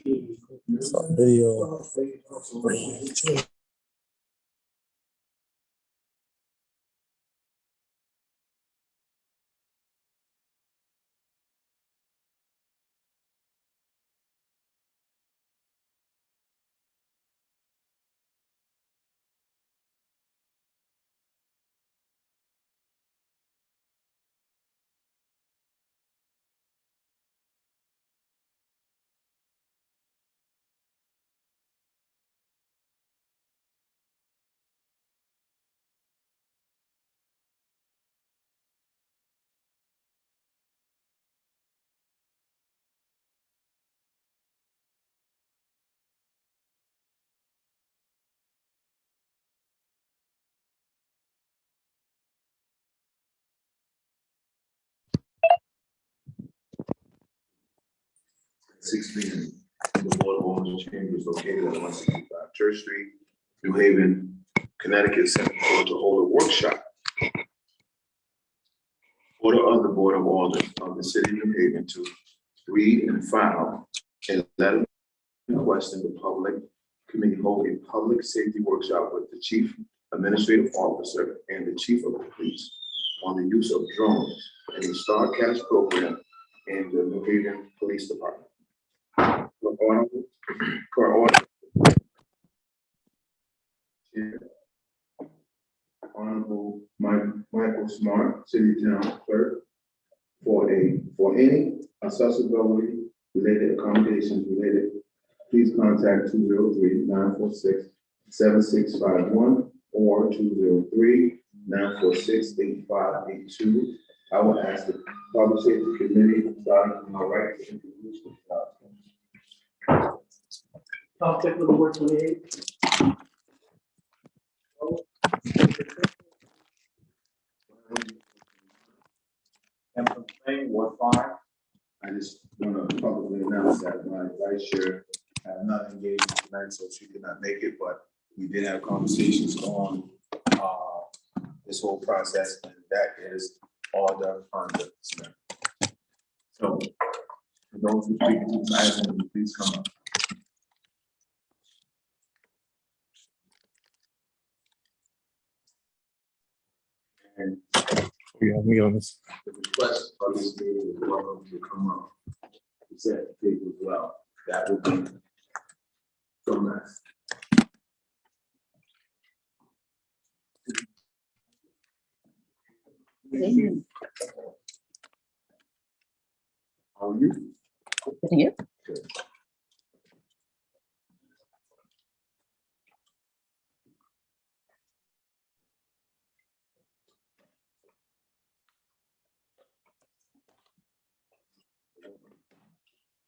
Video. Six meeting in the Board of Alder's chambers located at 165 Church Street, New Haven, Connecticut, 7 to hold a workshop. Order of the Board of Alders of the City of New Haven to read and file a letter requesting the public committee hold a public safety workshop with the Chief Administrative Officer and the Chief of Police on the use of drones and the StarCast program in the New Haven Police Department. Per order. Chair. Honorable Michael Smart, City Town Clerk, for any accessibility related accommodations related, please contact 203-946-7651 or 203-946-8582. I will ask the Public Safety Committee, starting on my right, to introduce themselves. I'll take the word 28. And from playing Ward 5, I just want to publicly announce that my vice chair had not engaged tonight, so she could not make it, but we did have conversations on this whole process, and that is all done on the Smith. So, for those who speak to this item, please come up. And Yeah, me on this. the request of this meeting is welcome to come up. He said people as well. That would be so nice. How are you? Good to hear. Good.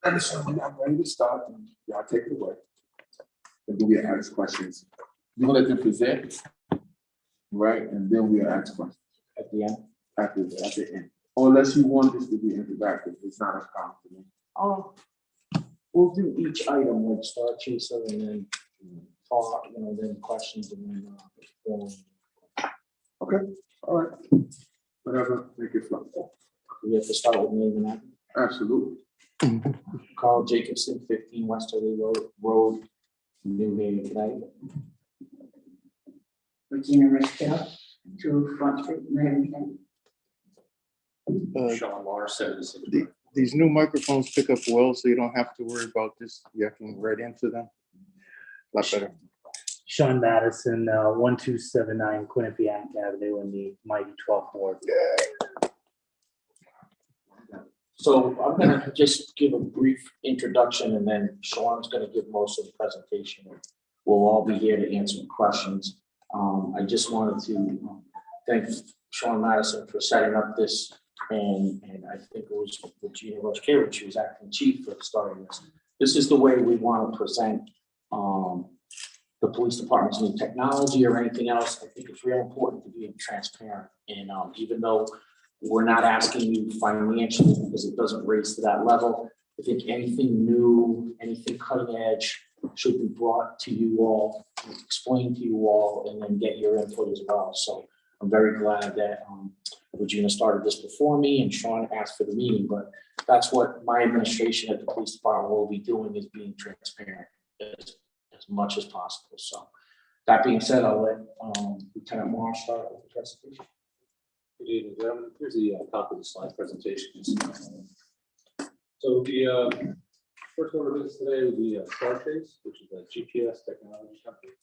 And so I'm ready to start, and y'all take it away. And then we ask questions. You're gonna let them present, right? And then we'll ask questions At the end. at the end. Unless you want this to be interactive, it's not a problem to me. We'll do each item, like start chaser and then talk, then questions and then. Okay, all right. Whatever, make it flow. We have to start with name and address. Absolutely. Carl Jacobson, 15 Westerly Road, New Haven, Connecticut. Regina Richfield, 2 Front Street, New Haven. Sean Lahr, 76. These new microphones pick up well, so you don't have to worry about this yucking right into them. A lot better. Sean Madison, 1279 Quinnipiac Avenue in the mighty 12th Ward. So I'm gonna just give a brief introduction and then Sean's gonna give most of the presentation. We'll all be here to answer questions. I just wanted to thank Sean Madison for setting up this, and I think it was Regina Roche, she was acting chief for starting this. This is the way we want to present the police department's new technology or anything else. I think it's real important to be transparent, and even though we're not asking you financially because it doesn't raise to that level, I think anything new, anything cutting edge should be brought to you all, explained to you all, and then get your input as well. So I'm very glad that Regina started this before me and Sean asked for the meeting, but that's what my administration at the police department will be doing, is being transparent as much as possible. So that being said, I'll let Lieutenant Morris start with the presentation. Good evening, gentlemen. Here's the copy of the slide presentations. So the first order of business today would be Star Chase, which is a GPS technology company.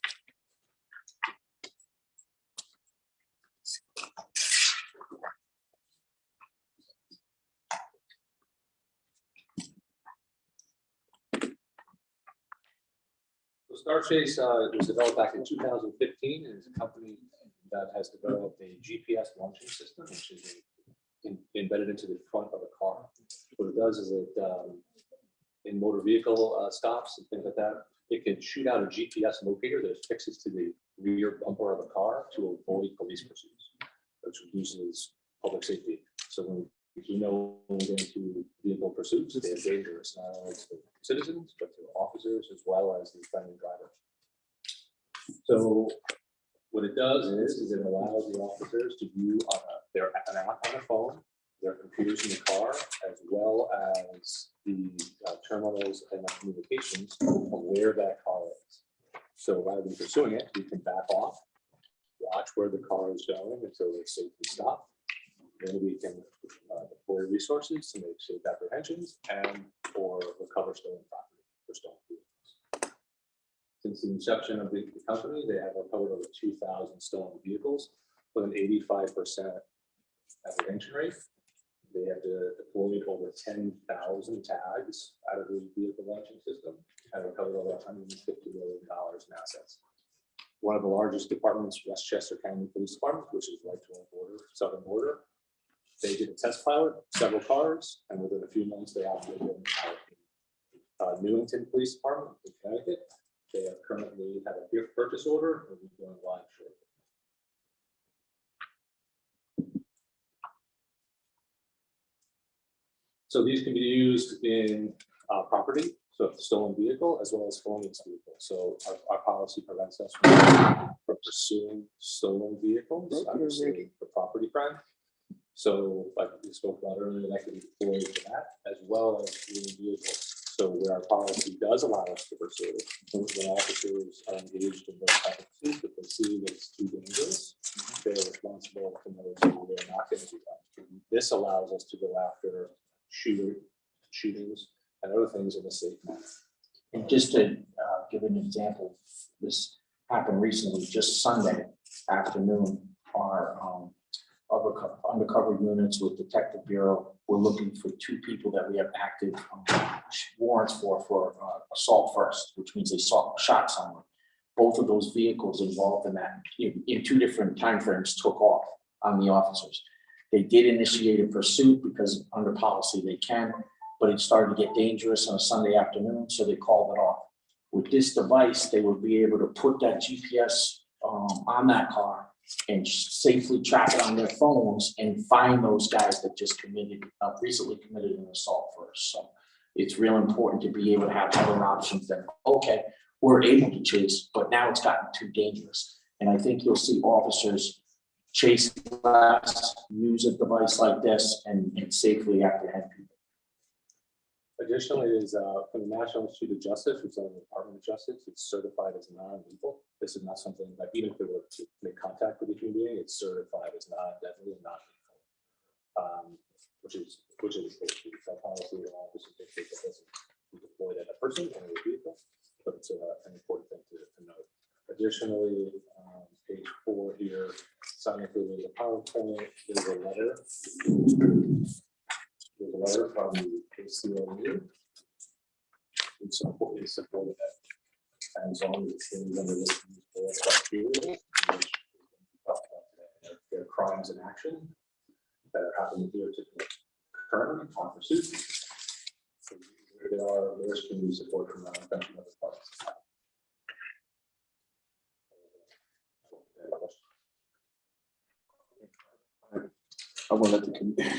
So Star Chase was developed back in 2015 and is a company that has developed a GPS launching system, which is embedded into the front of a car. What it does is it, in motor vehicle stops and things like that, it can shoot out a GPS locator that fixes to the rear bumper of a car to avoid police pursuits, which reduces public safety. So when you know when we get into vehicle pursuits, they are dangerous not only to citizens, but to officers as well as the offending driver. So what it does is it allows the officers to view an app on their phone, their computers in the car, as well as the terminals and the communications of where that car is. So rather than pursuing it, we can back off, watch where the car is going until they safely stop. Then we can deploy resources to make safe apprehensions and or recover stolen property or stolen vehicles. Since the inception of the company, they have recovered over 2,000 stolen vehicles with an 85% apprehension rate. They have deployed over 10,000 tags out of the vehicle launching system and recovered over $150 million in assets. One of the largest departments, Westchester County Police Department, which is right to our border, southern border. They did a test pilot, several cars, and within a few months, they operated in Newington Police Department in Connecticut. They have currently had a purchase order and will be going live shortly. So these can be used in property, so if stolen vehicle, as well as felonious vehicle. So our policy prevents us from pursuing stolen vehicles, obviously for property crime. So like we spoke about earlier, that can be deployed for that, as well as stolen vehicles. So where our policy does allow us to pursue it, when officers are engaged in those type of pursuits, if they see that it's too dangerous, they're responsible to know that they're not going to do that. This allows us to go after shootings and other things in a safe manner. And just to give an example, this happened recently, just Sunday afternoon, our undercover units with Detective Bureau were looking for two people that we have active warrants for assault first, which means they shot someone. Both of those vehicles involved in that in two different timeframes took off on the officers. They did initiate a pursuit because under policy they can, but it started to get dangerous on a Sunday afternoon, so they called it off. With this device, they would be able to put that GPS on that car and safely track it on their phones and find those guys that just recently committed an assault first. So it's real important to be able to have other options that, okay, we're able to chase, but now it's gotten too dangerous. And I think you'll see officers chase less, use a device like this, and safely apprehend people. Additionally, is from the National Institute of Justice, which is the Department of Justice, it's certified as non-lethal. This is not something that even if it were to make contact with a human being, it's certified as non-deadly and non-lethal, which is a policy that officers dictate that doesn't be deployed at a person or a vehicle, but it's an important thing to note. Additionally, page 4 here, signing for the PowerPoint, there's a letter. There's a letter from the ACLU. It's supported that as long as it's under this criteria, there are crimes in action that are happening here to currently on pursuit. So there's community support from other parties. I want to let the committee.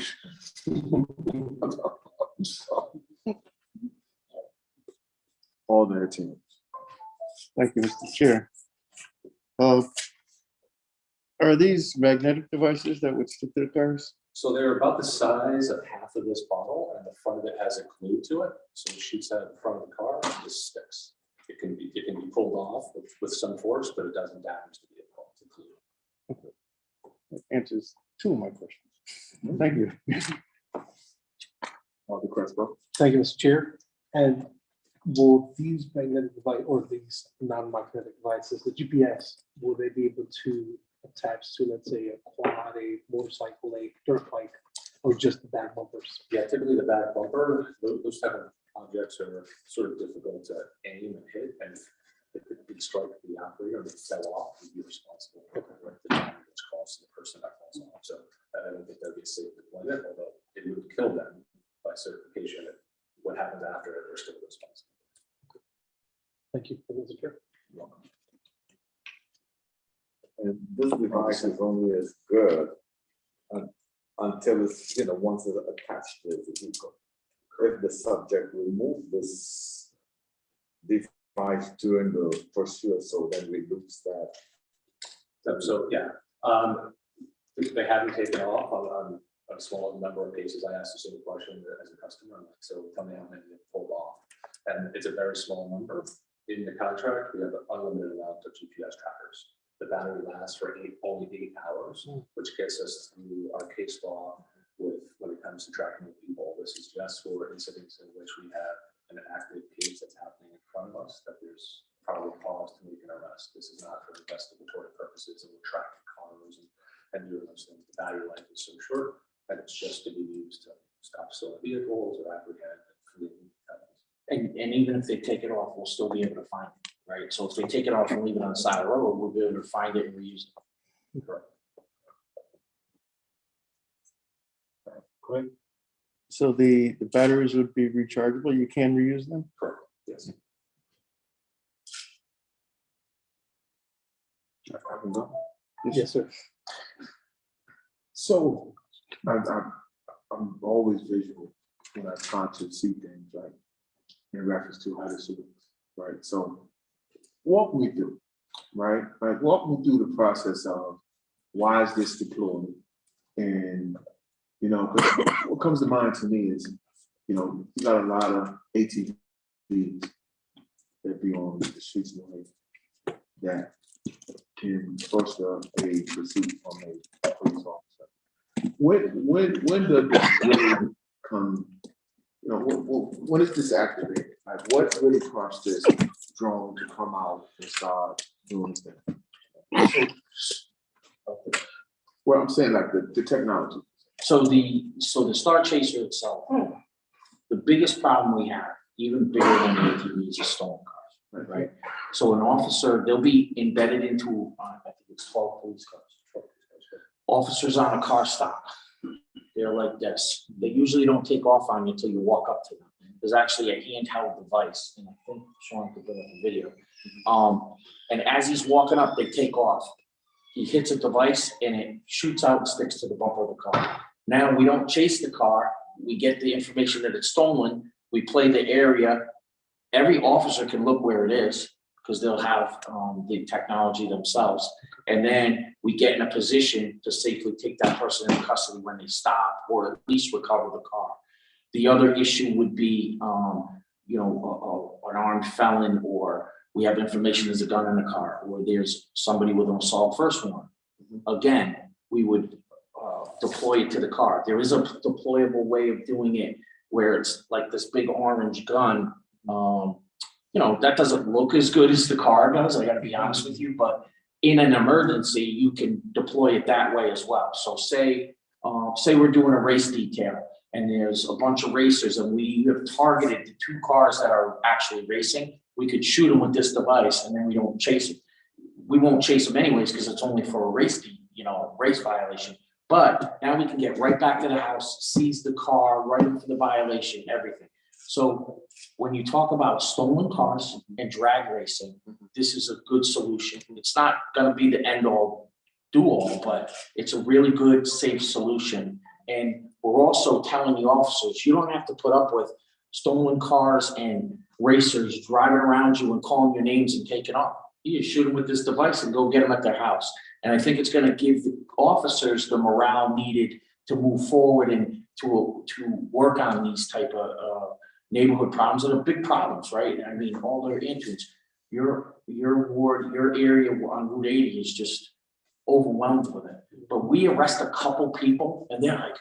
All their teams. Thank you, Mr. Chair. Are these magnetic devices that would stick to the cars? So they're about the size of half of this bottle, and the front of it has a glue to it, so it shoots out in front of the car and just sticks. It can be pulled off with some force, but it doesn't damage the vehicle. It's a glue. That answers two of my questions. Thank you. All the correct, bro. Thank you, Mr. Chair. And will these magnetic device or these non-magnetic devices, the GPS, will they be able to attach to, let's say, a quad, a motorcycle, a dirt bike, or just the back bumpers? Yeah, typically the back bumper, those type of objects are sort of difficult to aim and hit, and if it could strike the operator and it fell off, you'd be responsible for the damage caused to the person that falls off. So I don't think that'd be a safe deployment, although it would kill them by certification. What happens after it, they're still responsible. Thank you, Mr. Chair. And this device is only as good until it's, once it's attached to the vehicle. If the subject remove this device during the pursuit, so then we lose that. So, yeah, they haven't taken off on a small number of cases. I asked the same question as a customer, I'm like, so tell me how many have pulled off. And it's a very small number. In the contract, we have an unlimited amount of GPS trackers. The battery lasts for only 8 hours, which gets us through our case law when it comes to tracking people. This is just for incidents in which we have an active case that's happening in front of us, that there's probably cause to make an arrest. This is not for investigatory purposes, and we're tracking cars and doing those things. The battery life is so short that it's just to be used to stop stolen vehicles or apprehend fleeing felons. And even if they take it off, we'll still be able to find it, right? So if they take it off and leave it on the side of the road, we'll be able to find it and reuse it. Correct. Great. So the batteries would be rechargeable, you can reuse them? Correct. Yes. Yes, sir. So I'm always visual when I try to see things, right? In reference to how this looks, right? So walk me through, right? Like walk me through the process of why is this deployed? And, 'cause what comes to mind to me is, you got a lot of ATVs that be on the streets of that can foster a pursuit from a police officer. When does this really come? When is this activated? Like, what really caused this drone to come out and start doing things? Well, I'm saying like the technology. So the Star Chaser itself, the biggest problem we have, even bigger than the ATVs, is stolen cars, right? So an officer, they'll be embedded into, I think it's 12 police cars. Officers on a car stop, they're like this. They usually don't take off on you until you walk up to them. There's actually a handheld device, and I think Sean could bring up the video. And as he's walking up, they take off. He hits a device and it shoots out and sticks to the bumper of the car. Now we don't chase the car. We get the information that it's stolen. We play the area. Every officer can look where it is because they'll have the technology themselves. And then we get in a position to safely take that person into custody when they stop, or at least recover the car. The other issue would be, an armed felon, or we have information there's a gun in the car, or there's somebody with an assault first warrant. Again, we would deploy it to the car. There is a deployable way of doing it where it's like this big orange gun. That doesn't look as good as the car does, I gotta be honest with you, but in an emergency, you can deploy it that way as well. So say we're doing a race detail and there's a bunch of racers and we have targeted the 2 cars that are actually racing. We could shoot them with this device and then we don't chase them. We won't chase them anyways because it's only for a race violation. But now we can get right back to the house, seize the car, right into the violation, everything. So when you talk about stolen cars and drag racing, this is a good solution. It's not going to be the end all do all, but it's a really good, safe solution. And we're also telling the officers, you don't have to put up with stolen cars and racers driving around you and calling your names and taking off. You just shoot them with this device and go get them at their house. And I think it's going to give the officers the morale needed to move forward and to work on these type of neighborhood problems that are big problems, right? I mean, all their entrance, your ward, your area on Route 80 is just overwhelmed with it. But we arrest a couple people and they're like,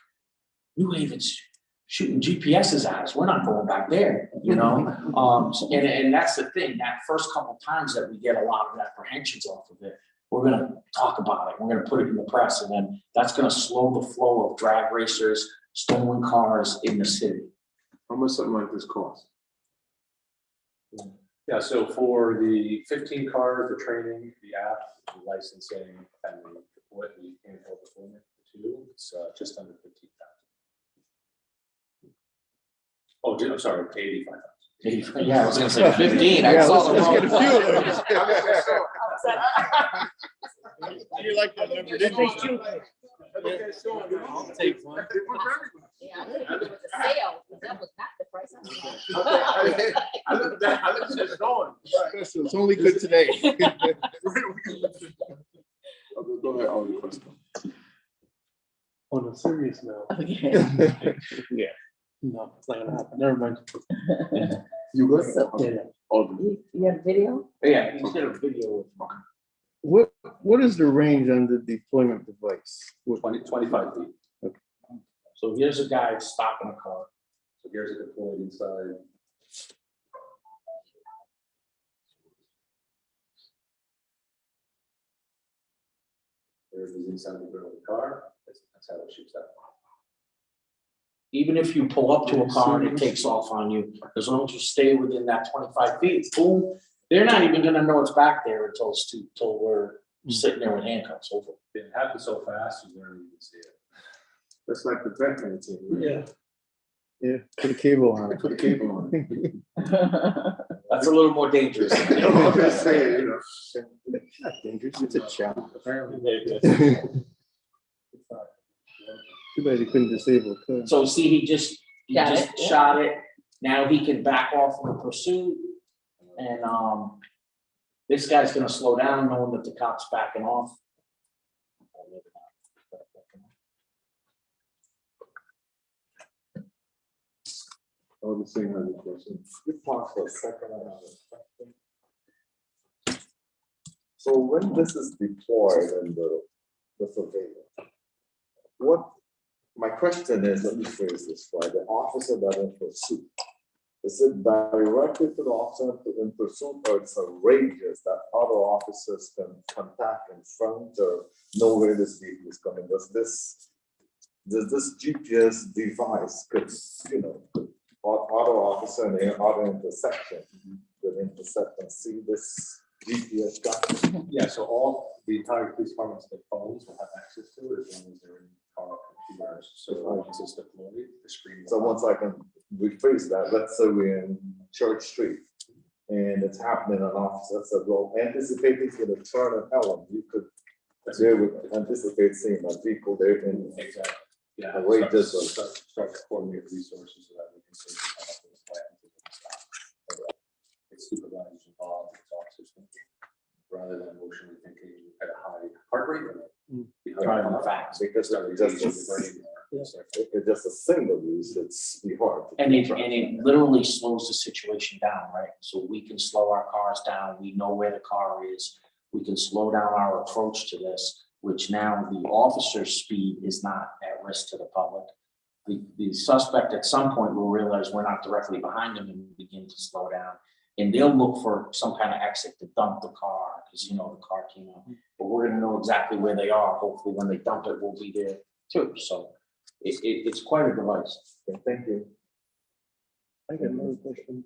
New Haven's shooting GPSs at us. We're not going back there, you know? And that's the thing, that first couple times that we get a lot of apprehensions off of it, we're gonna talk about it. We're gonna put it in the press, and then that's gonna slow the flow of drag racers, stolen cars in the city. How much something like this cost? Yeah, so for the 15 cars, the training, the app, the licensing, and the handheld deployment, two, it's just under 15,000. Oh, I'm sorry, 85,000. Yeah, I was gonna say 15. I Yeah, saw let's the get a wrong. few. You like that number, didn't you? I'll take one. Yeah, I think it was a sale, but that was not the price I paid. I looked at it going. Special, it's only good today. Okay, go ahead, all your questions. On a serious note, Yeah. no, it's not gonna happen. Never mind. You good? Yeah, yeah. All good. You have video? Yeah, he did a video. What is the range on the deployment device? 25 feet. So here's a guy stopping a car. So here's it deployed inside. There's inside the grill of the car. That's how it shoots out. Even if you pull up to a car and it takes off on you, as long as you stay within that 25 feet, boom, they're not even gonna know it's back there until we're sitting there with handcuffs over. It happens so fast, you never even see it. That's like the Batman team. Yeah. Yeah, put a cable on it. Put a cable on it. That's a little more dangerous. I'm just saying, you know. Not dangerous, it's a challenge. Apparently. Too bad he couldn't disable it. So see, he just Got it, yeah. shot it. Now he can back off from the pursuit. And this guy's gonna slow down knowing that the cop's backing off. All the same other questions. You pause for a second, I have a question. So when this is deployed in the surveillance, what, my question is, let me phrase this right, the officer that in pursuit, is it directly to the officer in pursuit, or it's a radius that other officers can contact in front or know where this vehicle is coming? Does this GPS device could, you know, other officer in the other intersection could intercept and see this GPS tracking? Yeah, so the entire police department's phones will have access to it as long as they're in car computers. So once it's deployed, the screen. So once I can rephrase that, let's say we're in Church Street and it's happening, an officer said, well, anticipating for the turn and Ellen, you could, they would anticipate seeing a vehicle there in. Exactly. Yeah. The way this Start to coordinate resources so that we can safely come up with a plan to get it stopped. It's supervisors involved, it's officers thinking, rather than emotionally thinking at a high heart rate. Driving fast. Because it's just a single use, it's be hard. And it literally slows the situation down, right? So we can slow our cars down. We know where the car is. We can slow down our approach to this, which now the officer's speed is not at risk to the public. The suspect at some point will realize we're not directly behind them and begin to slow down. And they'll look for some kind of exit to dump the car because, you know, the car came out. But we're going to know exactly where they are. Hopefully when they dump it, we'll be there too. So it's quite a device. Okay, thank you. I got another question.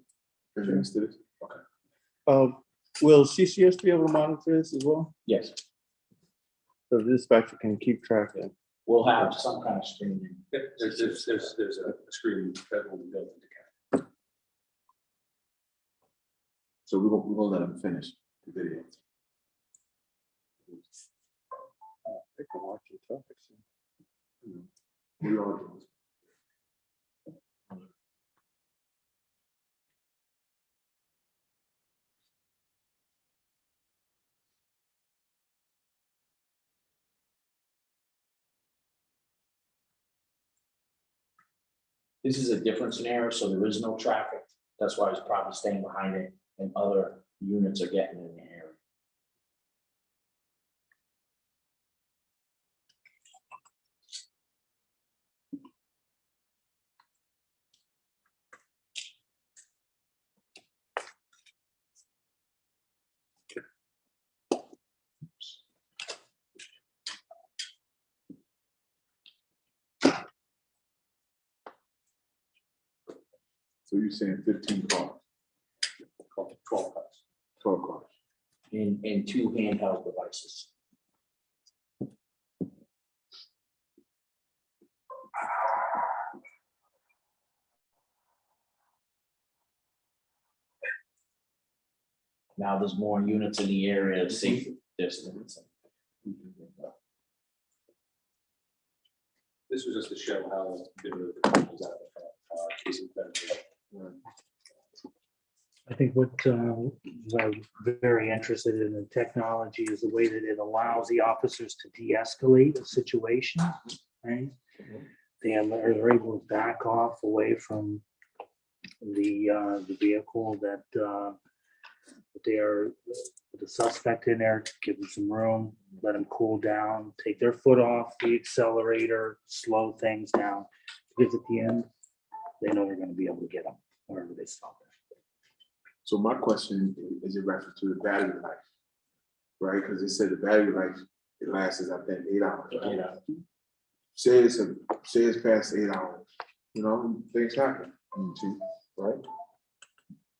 Okay. Will CCS be able to monitor this as well? Yes, So the dispatcher can keep track of it. we'll have some kind of screening. There's a screen that will be built into camera. So we're gonna let him finish the video. I can watch your topics. We all do. This is a different scenario, so there is no traffic. That's why he's probably staying behind it, and other units are getting in the area. So you're saying 15 cars, 12 cars. 12 cars. And 2 handheld devices. Now there's more units in the area, safe distance. This was just to show how different the companies out there, case of benefit. I think what I'm very interested in the technology is the way that it allows the officers to de-escalate a situation, right? They are able to back off away from the vehicle that they are, with the suspect in there, give them some room, let them cool down, take their foot off the accelerator, slow things down. Because at the end, they know they're going to be able to get them wherever they stop. So my question is in reference to the battery life, right? Because they said the battery life, it lasts, I think, 8 hours. Right? Say it's past 8 hours, you know, things happen, right?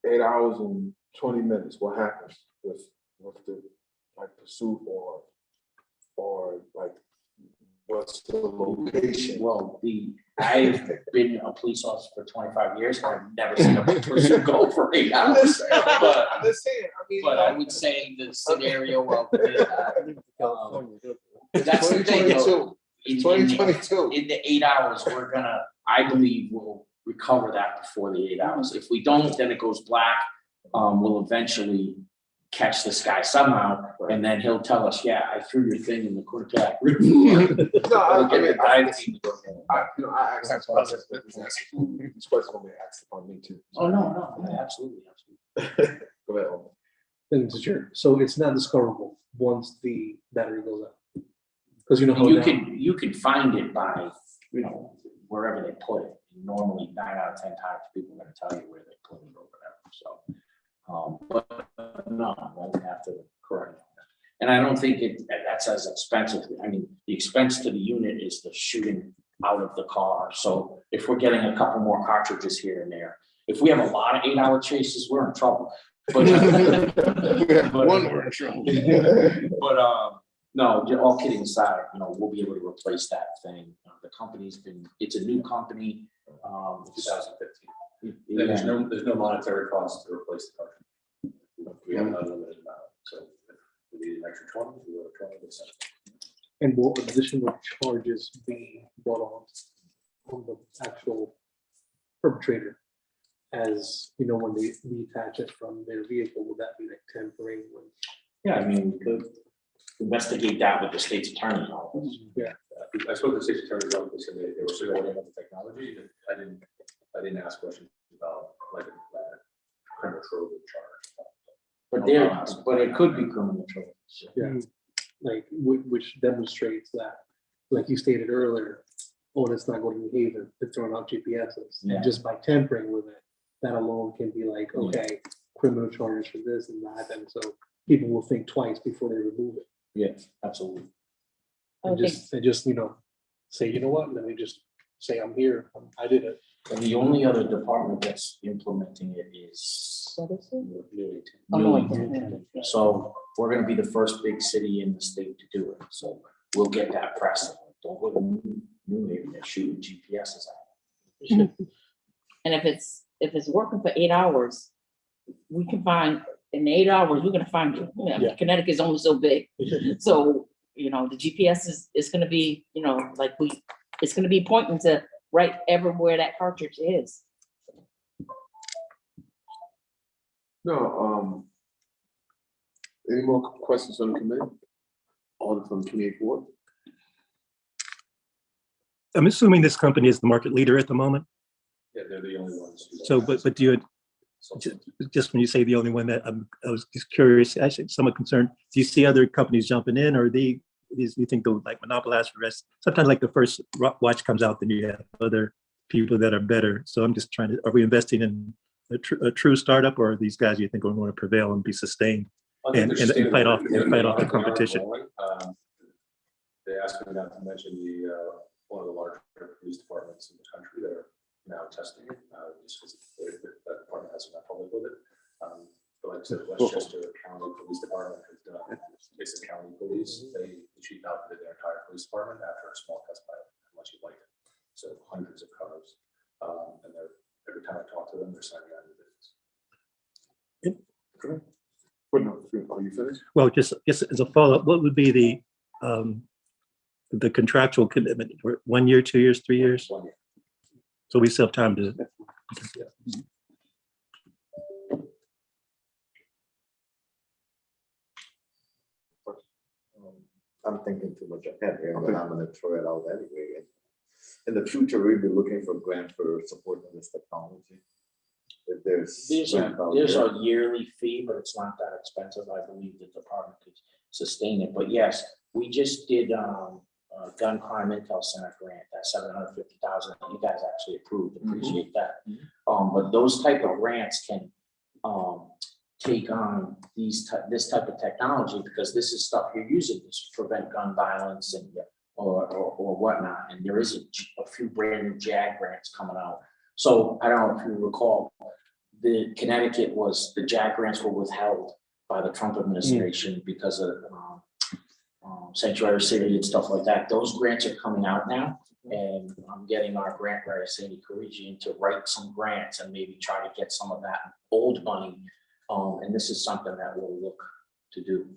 8 hours and 20 minutes, what happens with the like pursuit or like what's the location? Well, I've been a police officer for 25 years. I've never seen a person go for 8 hours. But I'm just saying, I mean, I would say the scenario of that's the thing, though. In 2022. In the 8 hours, I believe we'll recover that before the 8 hours. If we don't, then it goes black. We'll eventually catch this guy somehow, and then he'll tell us, yeah, I threw your thing in the quarterback. No, I asked that question. This question will be asked upon me too. Oh, no, absolutely. Go ahead, Omar. Then it's sure. So it's not discoverable once the battery goes out. Because you know how You can find it by, wherever they put it. Normally 9 out of 10 times people are gonna tell you where they put it or whatever, so. But no, I won't have to correct. And I don't think that's as expensive. I mean, the expense to the unit is the shooting out of the car. So if we're getting a couple more cartridges here and there, if we have a lot of 8-hour chases, we're in trouble. But We're in trouble. But no, all kidding aside, we'll be able to replace that thing. The company's it's a new company. 2015. And there's no monetary cost to replace the cartridge. We have an unlimited amount. So if we need an extra 20, we will 20%. and will additional charges be brought on the actual perpetrator? As you know, when they detach it from their vehicle, would that be like tampering? Yeah, I mean, we could investigate that with the state's attorney's office. Yeah. I spoke to the state's attorney's office and they were supporting of the technology. I didn't ask questions about like a criminal trove charge. But it could be criminal charge. Yeah, like which demonstrates that, like you stated earlier, it's not going to be haven, they're throwing out GPSs. Yeah. And just by tampering with it, that alone can be like, okay, criminal charges for this and that, and so people will think twice before they remove it. Yes, absolutely. And just say, you know what, let me just say I'm here, I did it. And the only other department that's implementing it is Oh, Newington. So we're gonna be the first big city in the state to do it. So we'll get that press. Don't go to New Haven, they're shooting GPSs out. And if it's working for 8 hours, we can find, in 8 hours, we're gonna find you. Yeah. Connecticut is only so big. So, the GPS is gonna be, it's gonna be pointing to right everywhere that cartridge is. No, any more questions on the committee? Order from 28-4. I'm assuming this company is the market leader at the moment. Yeah, they're the only ones. who So, don't but do you, have- just when you say the only one that I was just curious, actually somewhat concerned, do you see other companies jumping in, or these, you think they'll like monopolize the rest? Sometimes like the first watch comes out, then you have other people that are better. So I'm just trying to, are we investing in a true startup, or are these guys you think are going to prevail and be sustained? I think and- they're and fight off- sustainable. and fight off the They are competition. growing. They asked me not to mention one of the larger police departments in the country that are now testing it, just because that department hasn't been public with it. But like I said, Westchester County Police Department has done, it's the county police, the chief outfitted their entire police department after a small test pilot, how much he liked it. So hundreds of cars, and every time I talk to them, they're signing on new business. Are you finished? Well, just as a follow-up, what would be the contractual commitment for 1 year, 2 years, 3 years? 1 year. So we still have time to, I'm thinking too much ahead here, but I'm gonna throw it out anyway. In the future, we'll be looking for grant for supporting this technology. If there's. There's a yearly fee, but it's not that expensive. I believe the department could sustain it. But yes, we just did a gun crime intel center grant, that $750,000 that you guys actually approved. Appreciate that. But those type of grants can take on this type of technology, because this is stuff you're using to prevent gun violence and or whatnot. And there is a few brand new JAG grants coming out. So I don't know if you recall, the Connecticut the JAG grants were withheld by the Trump administration because of sanctuary city and stuff like that. Those grants are coming out now, and I'm getting our grant writer, Sandy Karijian, to write some grants and maybe try to get some of that old money. And this is something that we'll look to do.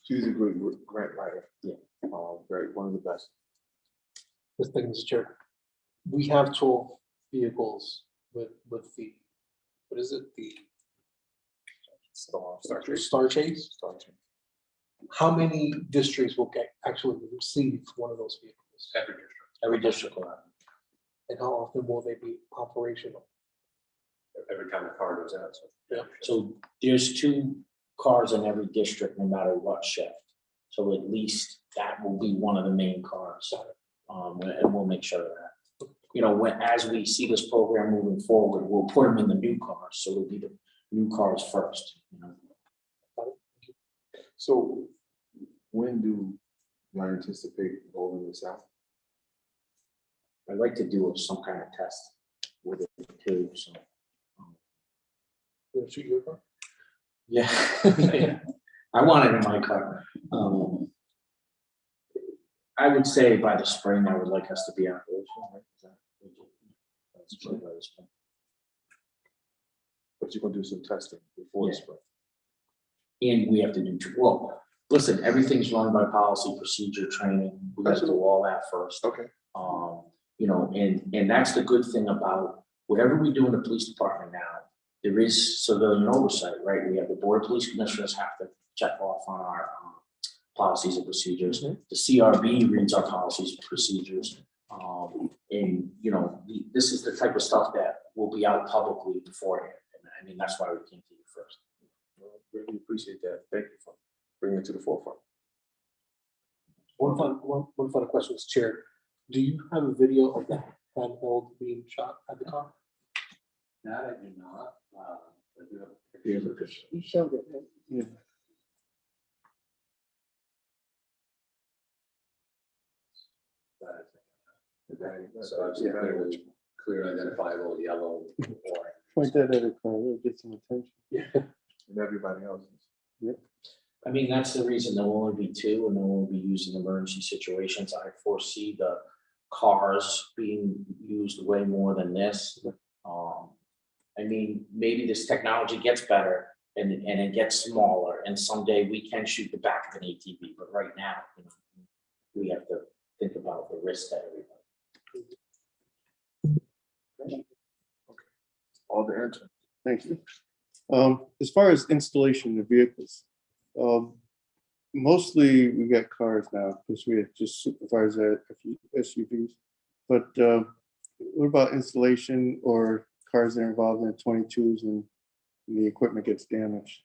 She's a great grant writer. Yeah. Great, one of the best. This thing, Mr. Chair, we have 12 vehicles with the, what is it, the Star Chase? How many districts will actually receive one of those vehicles? Every district, Every district will have it. And how often will they be operational? every time the car goes out, so. Yeah. So there's 2 cars in every district, no matter what shift. So at least that will be one of the main cars. And we'll make sure of that. You know, as we see this program moving forward, we'll put them in the new cars. So it'll be the new cars first, you know. So when do you anticipate rolling this out? I'd like to do some kind of test with it too, so. Will it shoot your car? Yeah. I want it in my car. I would say by the spring, I would like us to be operational. Right? That's by the spring. But you're gonna do some testing before the Yeah. spring. And we have to do, well, listen, everything's run by policy, procedure, training. We got to do all that first. Okay. You know, and that's the good thing about whatever we do in the police department now, there is civilian oversight, right? We have the board of police commissioners have to check off on our policies and procedures. The CRB reads our policies and procedures. And, you know, this is the type of stuff that will be out publicly beforehand. And I mean, that's why we came to you first. Well, really appreciate that. Thank you for bringing it to the forefront. One final question, Mr. Chair. Do you have a video of that handheld being shot at the car? That I do not. I do have a Here's a picture. You showed it, right? Yeah. So it's clearly clear, identifiable, yellow, orange. Point that at a car, it'll get some attention. And everybody else. I mean, that's the reason there'll only be 2 and they'll only be used in emergency situations. I foresee the cars being used way more than this. I mean, maybe this technology gets better and it gets smaller, and someday we can shoot the back of an ATV, but right now, you know, we have to think about the risk to everybody. All the answer. Thank you. As far as installation of vehicles, mostly we got cars now because we had just supervised a few SUVs. But What about installation or cars that are involved in the 22s and the equipment gets damaged?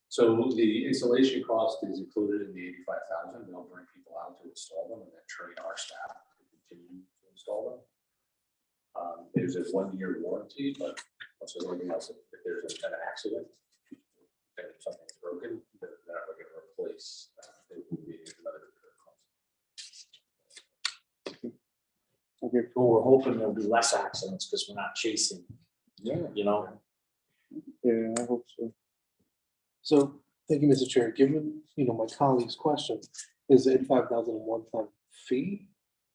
So the installation cost is included in the 85,000. They'll bring people out to install them and then train our staff to continue to install them. There's a 1-year warranty, but also anything else, if there's an accident, if something's broken, they're not going to replace. It will be another cost. Okay, But we're hoping there'll be less accidents because we're not chasing, yeah, you know? yeah, I hope so. So, thank you, Mr. Chair. Given, my colleague's question, is the 85,000 a one-time fee?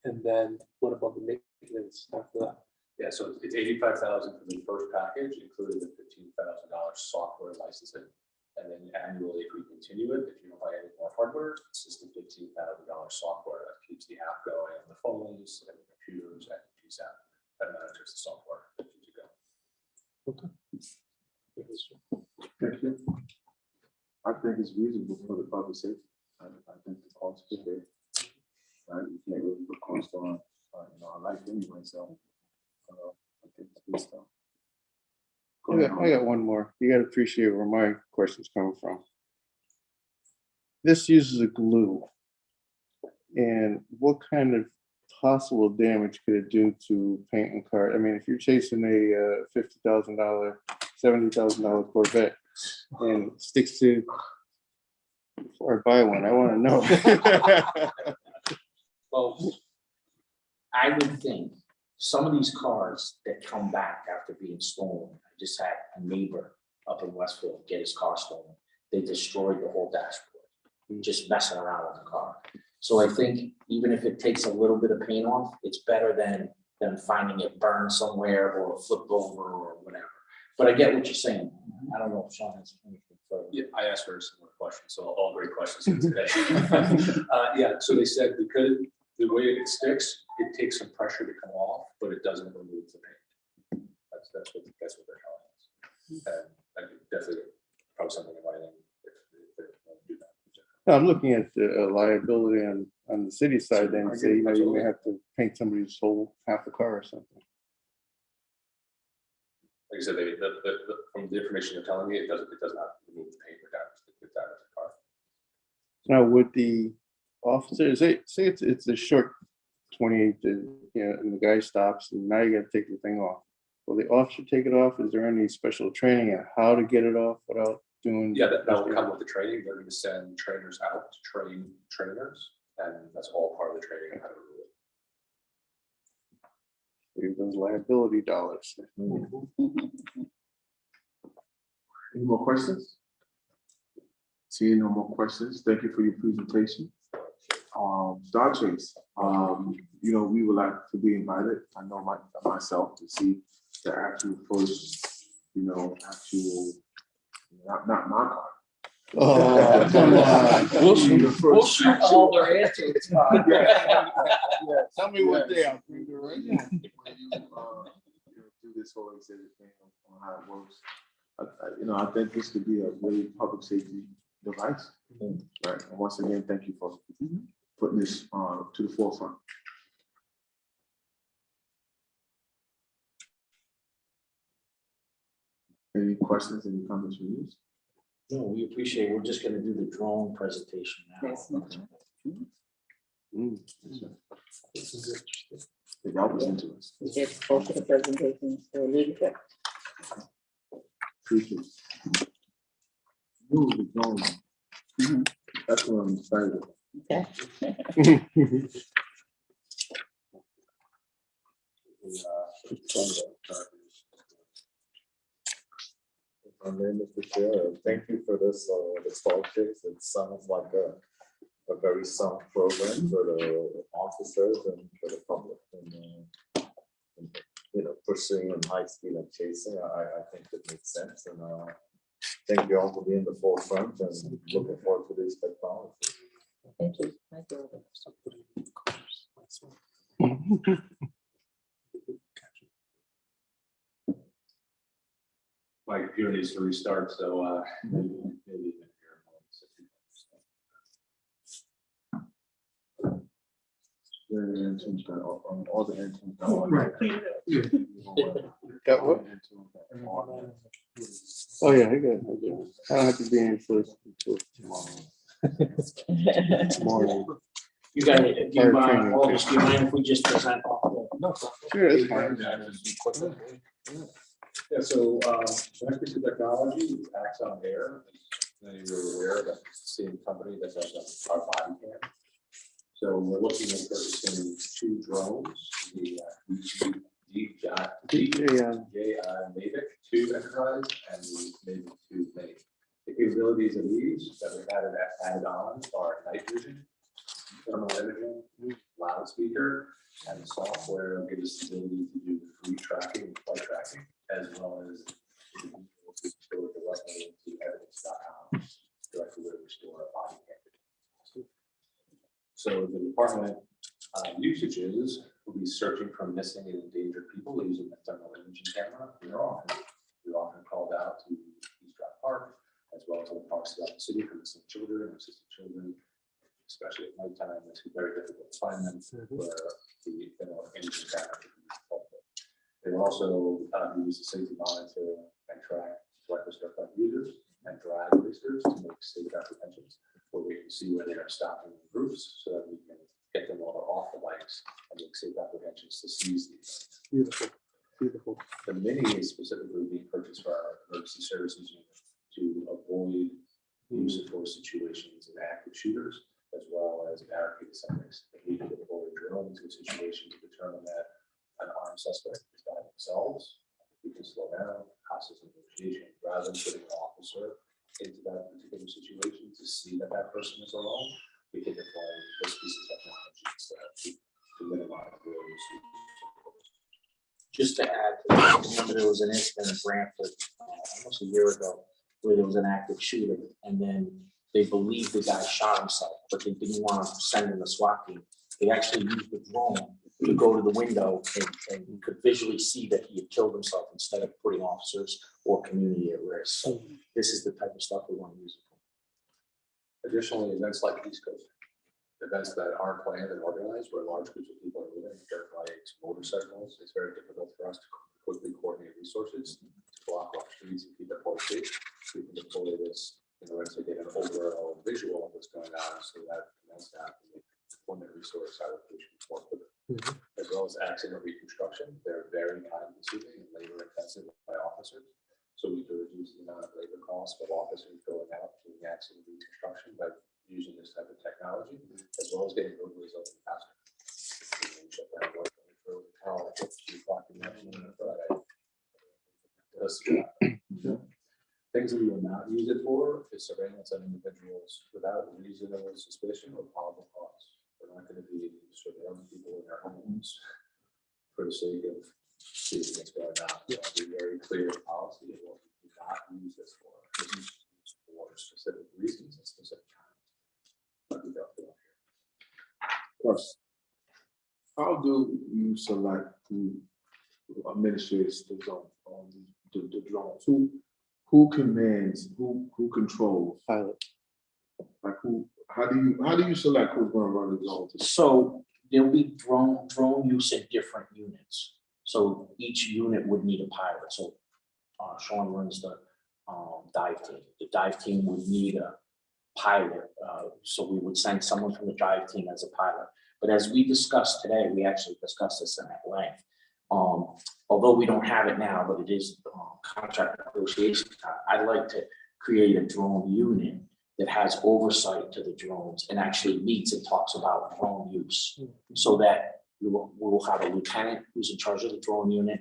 And then what about the maintenance after that? Yeah, so it's 85,000 for the first package, including the $15,000 software licensing. And then annually, if we continue it, if you don't buy any more hardware, it's just the $15,000 software that keeps the app going on the phones and the computers and the PSAP that monitors the software. That keeps it going. Thank you. I think it's reasonable for the public safety. I think the cost is big. Right, you can't really put cost on, our life anyway, so. I think it's good stuff. Go ahead, I got one more. You gotta appreciate where my question's coming from. This uses a glue. And what kind of possible damage could it do to paint and car? I mean, if you're chasing a $50,000, $70,000 Corvette and it sticks to, before I buy one, I wanna know. Well, I would think some of these cars that come back after being stolen, I just had a neighbor up in Westfield get his car stolen. They destroyed the whole dashboard, just messing around with the car. So I think even if it takes a little bit of paint off, it's better than finding it burned somewhere or flipped over or whatever. But I get what you're saying. I don't know if Sean has anything further. Yeah, I asked her a similar question, so all great questions here today. Yeah, so they said because the way it sticks, it takes some pressure to come off, but it doesn't remove the paint. That's what they're telling us. And I could definitely probably something in writing if they want to do that. No, I'm looking at the liability on the city side then say, you may have to paint somebody's whole half the car or something. Like I said, from the information they're telling me, it does not remove the paint or damage the car. Now, would the officer say it's a short 28, and the guy stops and now you gotta take the thing off. Will the officer take it off? Is there any special training on how to get it off without doing? Yeah, that will come with the training. They're going to send trainers out to train trainers, and that's all part of the training on how to remove it. Save those liability dollars. Any more questions? Seeing no more questions, thank you for your presentation. Star Chase, we would like to be invited, I know myself, to see the actual first, not my car. Oh, come on. We'll shoot all their answers. Tell me what they are. Do this whole exhibit thing on how it works. I think this could be a really public safety device. Right. And once again, thank you for putting this to the forefront. Any questions, any comments from you? No, we appreciate it. We're just gonna do the drone presentation now. Yes. Y'all was into us. It's both of the presentations, so leadership. Appreciate it. Move the drone. That's what I'm excited about. Okay. And then, Mr. Chair, thank you for this Star Chase. It sounds like a very sound program for the officers and for the public. And pursuing high speed and chasing, I think it makes sense. And thank you all for being in the forefront and looking forward to this technology. Thank you. Thank you. My computer needs to restart, so maybe All the antennas. Right. Got what? Oh, yeah, I got it. I don't have to be in first until tomorrow. You got it. Do you Our mind, training. Alders, do you mind if we just present off the? Sure, it's fine. Yeah, so, connected to technology, is Axon Air. Many of you are aware that it's the same company that does our body cam. So we're looking at purchasing 2 drones, the DJI Mavic 2 Enterprise and the Mavic 2 Mini. The capabilities of these that we've added on are night vision, thermal imaging, loudspeaker, and the software will give us the ability to do free tracking and flight tracking, as well as store directly into evidence.com, directly where we store our body cam. So the department usages will be searching for missing and endangered people using the thermal imaging camera. We're often called out to East Drive Park, as well as other parks throughout the city for missing children or assisted children, especially at nighttime. It's very difficult to find them where the imaging camera can be helpful. They will also use the safety monitor and track register front users and drag racers to make safe apprehensions, where we can see where they are stopping in groups so that we can get them all off the bikes and make safe apprehensions to seize these. Beautiful, beautiful. The Mini is specifically being purchased for our emergency services unit to avoid use of force situations and active shooters, as well as barricade subjects. If we can deploy a drone into a situation to determine that an armed suspect is by themselves, we can slow down, process negotiation, rather than putting an officer into that particular situation to see that that person is alone. We can deploy this piece of technology instead to minimize those. Just to add, I remember there was an incident in Brantford almost a year ago where there was an active shooter, and then they believed the guy shot himself, but they didn't want to send in the SWAT team. They actually used the drone to go to the window and could visually see that he had killed himself instead of putting officers or community at risk. So this is the type of stuff we want to use it for. Additionally, events like East Coast, events that aren't planned and organized, where large groups of people are moving, dirt bikes, motorcycles, it's very difficult for us to quickly coordinate resources to block off streets and keep the police safe. We can deploy this in order to get an overall visual of what's going on, so that staff can make deployment resource allocation more quickly. As well as accident reconstruction, they're very time consuming and labor intensive by officers. So we do reduce the amount of labor costs of officers going out doing accident reconstruction by using this type of technology, as well as getting roadways open faster. Things that we will not use it for is surveillance of individuals without reasonable suspicion or probable cause. We're not going to be surveilling people in their homes for the sake of seeing what's going on. It'll be very clear policy of what we do not use this for. This is used for specific reasons and specific times. Like we got here. Plus, how do you select who administrates the zone on the drones? Who commands, who controls? Pilot. Like how do you select who's gonna run the zone? So there'll be drone use in different units. So each unit would need a pilot. So Sean runs the dive team. The dive team would need a pilot. So we would send someone from the dive team as a pilot. But as we discussed today, we actually discussed this at length. Although we don't have it now, but it is contract negotiation time, I'd like to create a drone unit that has oversight to the drones and actually meets and talks about drone use, so that we will have a lieutenant who's in charge of the drone unit.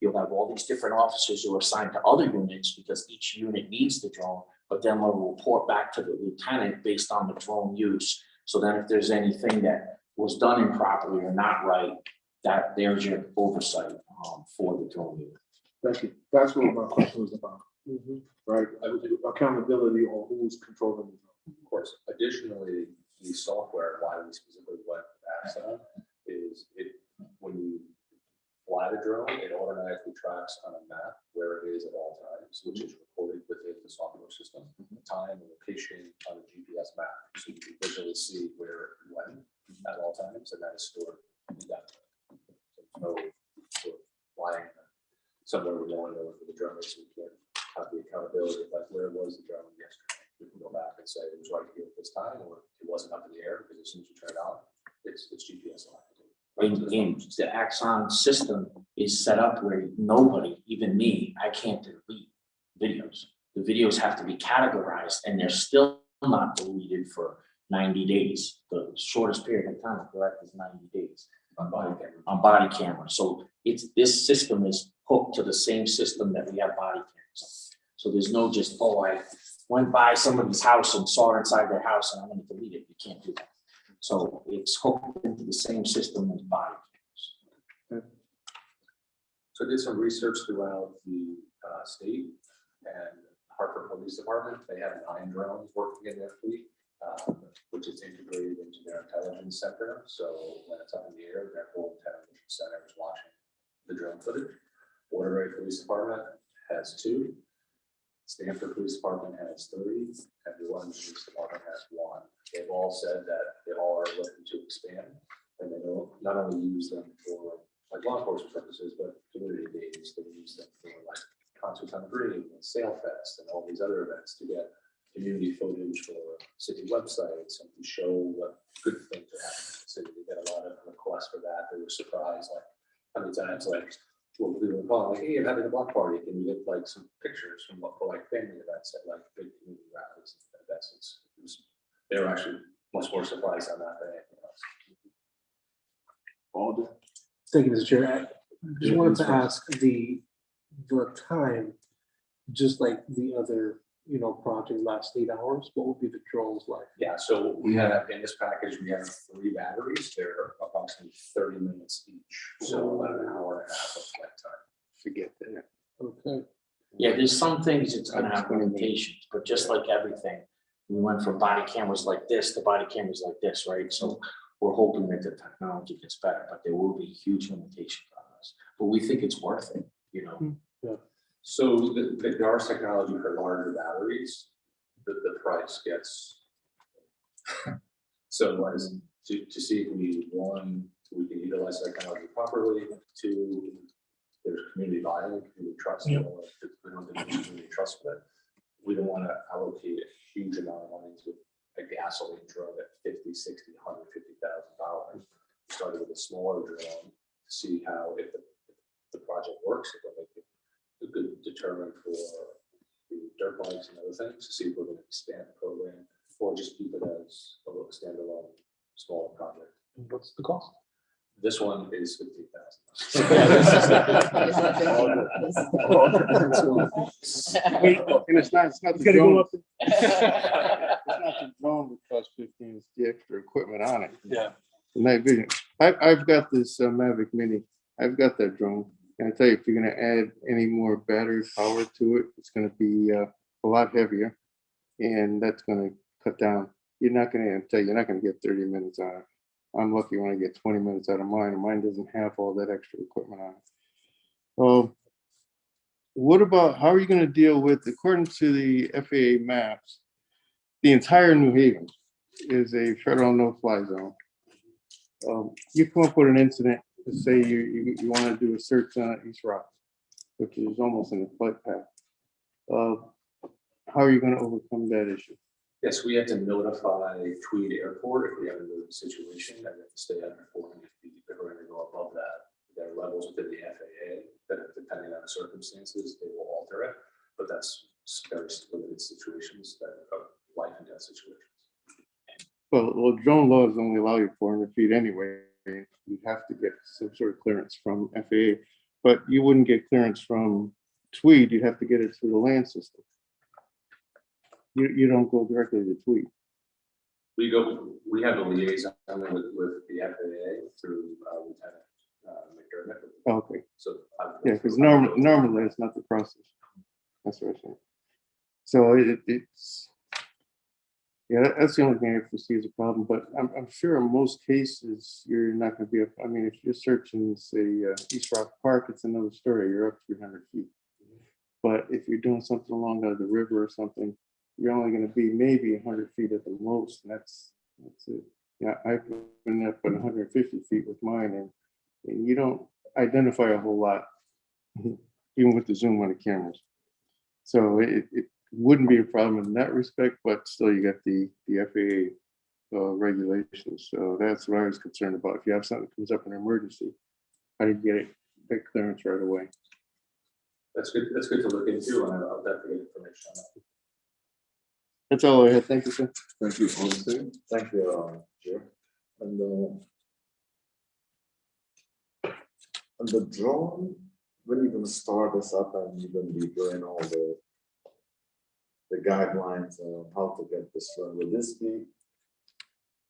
You'll have all these different officers who are assigned to other units because each unit needs the drone, but then we'll report back to the lieutenant based on the drone use. So then if there's anything that was done improperly or not right, that there's your oversight for the drone unit. Thank you. That's what my question was about. Right? Accountability on who's controlling the zone. Of course, additionally, the software, why we specifically went with Axon, is when you fly the drone, it automatically tracks on a map where it is at all times, which is recorded within the software system, time and location on a GPS map. So you can visually see where it went at all times. times, and that is stored indefinitely. So no sort of lying somewhere we don't know where the drone is, we can't have the accountability, like where was the drone yesterday? We can go back and say it was right here at this time, or it wasn't up in the air, because as soon as you turn it on, it's GPS locked. And the Axon system is set up where nobody, even me, I can't delete videos. The videos have to be categorized and they're still not deleted for 90 days. The shortest period of time, correct, is 90 days On body camera. on body camera. So this system is hooked to the same system that we have body cameras on. So there's no just, oh, I went by somebody's house and saw inside their house and I'm gonna delete it. You can't do that. So it's hooked into the same system as body cameras. So I did some research throughout the state, and Hartford Police Department, they have 9 drones working in their fleet, which is integrated into their intelligence center. So when it's up in the air, their whole intelligence center is watching the drone footage. Waterbury Police Department has 2. Stanford Police Department has 3, and the Orange Police Department has 1. They've all said that they all are looking to expand, and they don't not only use them for like law enforcement purposes, but community days. They use them for like concerts on the green and Sail Fest and all these other events to get community footage for city websites and to show what good things are happening in the city. They get a lot of requests for that. They were surprised, like how many times, like, well, people would call like, hey, I'm having a block party. Can you get like some pictures from what for like family events at like big community rallies and events? They were actually much more surprised on that than anything else. Alder? Thank you, Mr. Chair. I just wanted to ask the time, just like the other, project last 8 hours, what would be the drone's life? Yeah, so we have in this package, we have 3 batteries. They're approximately 30 minutes each. So about an hour and a half of flight time. Forget that. Okay. Yeah, there's some things it's gonna have limitations, but just like everything, we went from body cameras like this to body cameras like this, right? So we're hoping that the technology gets better, but there will be huge limitations on us. But we think it's worth it, So the DARS technology for larger batteries, the price gets. So as to see if we can utilize that technology properly. 2, there's community buy-in, community trust. We don't have community trust, but we don't want to allocate a huge amount of money to a gasoline drone at $50, $60, $150,000. Started with a smaller drone to see how if the project works, if we'll make it a good determinant for the dirt bikes and other things, to see if we're going to expand the program or just keep it as a little standalone smaller project. And what's the cost? This one is $15,000. And it's not the Gotta go drone, up. it's not the drone that costs 15, it's the extra equipment on it. Yeah. The night vision. I've got this Mavic Mini. I've got that drone. And I tell you, if you're gonna add any more battery power to it, it's gonna be a lot heavier. And that's gonna cut down. You're not gonna get 30 minutes on it. I'm lucky when I get 20 minutes out of mine, and mine doesn't have all that extra equipment on it. What about, how are you gonna deal with, according to the FAA maps, the entire New Haven is a federal no-fly zone. You come up with an incident, let's say you want to do a search on East Rock, which is almost in the flight path. How are you going to overcome that issue? Yes, we have to notify Tweed Airport if we have a new situation, and we have to stay under 400 feet. If we're going to go above that, there are levels within the FAA that, depending on the circumstances, they will alter it. But that's very limited situations that are life and death situations. Well, drone laws only allow you 400 feet anyway. You have to get some sort of clearance from FAA, but you wouldn't get clearance from Tweed. You'd have to get it through the land system. You don't go directly to Tweed. We have a liaison with the FAA through Lieutenant McDermott. Okay. So Yeah, because normally that's not the process. That's what I'm saying. So it's. Yeah, that's the only thing I foresee as a problem, but I'm sure in most cases, you're not gonna be, I mean, if you're searching, say, East Rock Park, it's another story, you're up 300 feet. But if you're doing something along the river or something, you're only gonna be maybe 100 feet at the most, and that's it. Yeah, I've been up at 150 feet with mine, and you don't identify a whole lot, even with the zoom on the cameras. So it wouldn't be a problem in that respect, but still you got the FAA regulations. So that's what I was concerned about. If you have something that comes up in an emergency, how do you get it, that clearance right away? That's good to look into, and I'll definitely get information on that. That's all I had. Thank you, sir. Thank you, Austin. Thank you, Chair. And the drone, when you're gonna start this up and you're gonna be doing all the guidelines on how to get this run, will this be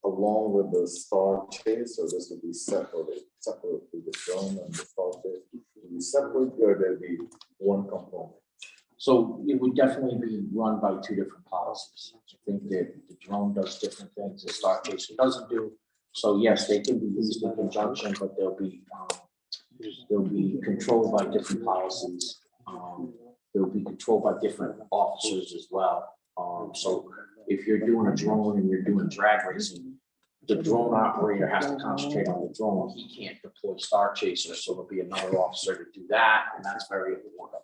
along with the star chase, or this will be separate with the drone and the star chase? Will be separate, or there'll be one component? So it would definitely be run by two different policies. I think that the drone does different things, the Star Chaser doesn't do. So yes, they can be used in conjunction, but they'll be controlled by different policies. They'll be controlled by different officers as well. So if you're doing a drone and you're doing drag racing, the drone operator has to concentrate on the drone. He can't deploy Star Chaser, so there'll be another officer to do that, and that's very important.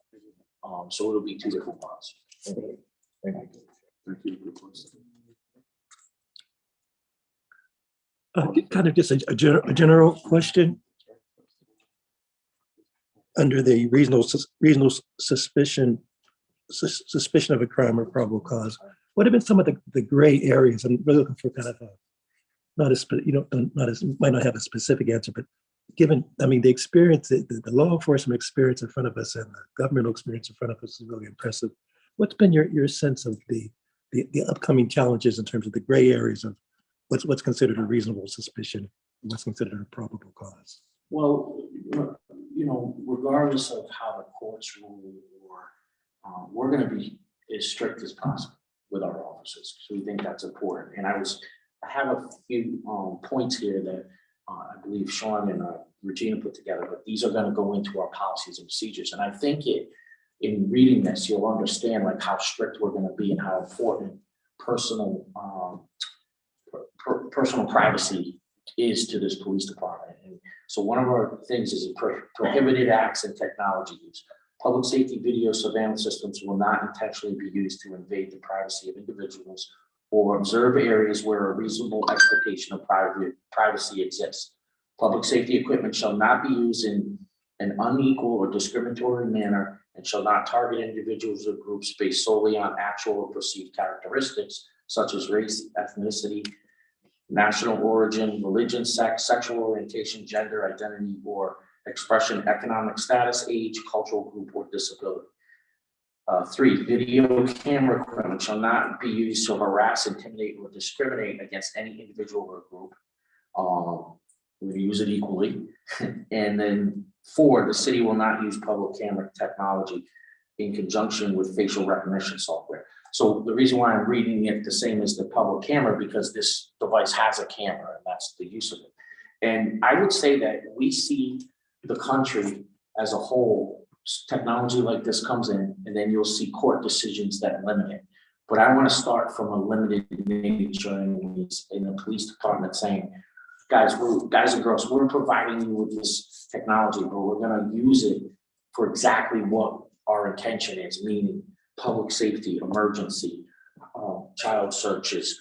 So it'll be two different ones. Thank you. Thank you. Kind of just a general question. Under the reasonable suspicion of a crime or probable cause, what have been some of the gray areas? I'm really looking for kind of might not have a specific answer, but given, I mean, the experience, the law enforcement experience in front of us and the governmental experience in front of us is really impressive. What's been your sense of the upcoming challenges in terms of the gray areas of what's considered a reasonable suspicion and what's considered a probable cause? Well, regardless of how the courts rule, we're going to be as strict as possible with our officers, because we think that's important. And I have a few points here that I believe Sean and Regina put together, but these are going to go into our policies and procedures. And I think in reading this, you'll understand like how strict we're going to be and how important personal privacy is to this police department. And so one of our things is prohibited acts and technology use. Public safety video surveillance systems will not intentionally be used to invade the privacy of individuals or observe areas where a reasonable expectation of privacy exists. Public safety equipment shall not be used in an unequal or discriminatory manner and shall not target individuals or groups based solely on actual or perceived characteristics such as race, ethnicity, national origin, religion, sex, sexual orientation, gender identity, or expression, economic status, age, cultural group, or disability. 3, video camera equipment shall not be used to harass, intimidate, or discriminate against any individual or group. We use it equally. And then 4, the city will not use public camera technology in conjunction with facial recognition software. So the reason why I'm reading it the same as the public camera, because this device has a camera and that's the use of it. And I would say that we see the country as a whole, technology like this comes in, and then you'll see court decisions that limit it. But I want to start from a limited nature in the police department saying, guys and girls, we're providing you with this technology, but we're going to use it for exactly what our intention is, meaning public safety, emergency, child searches,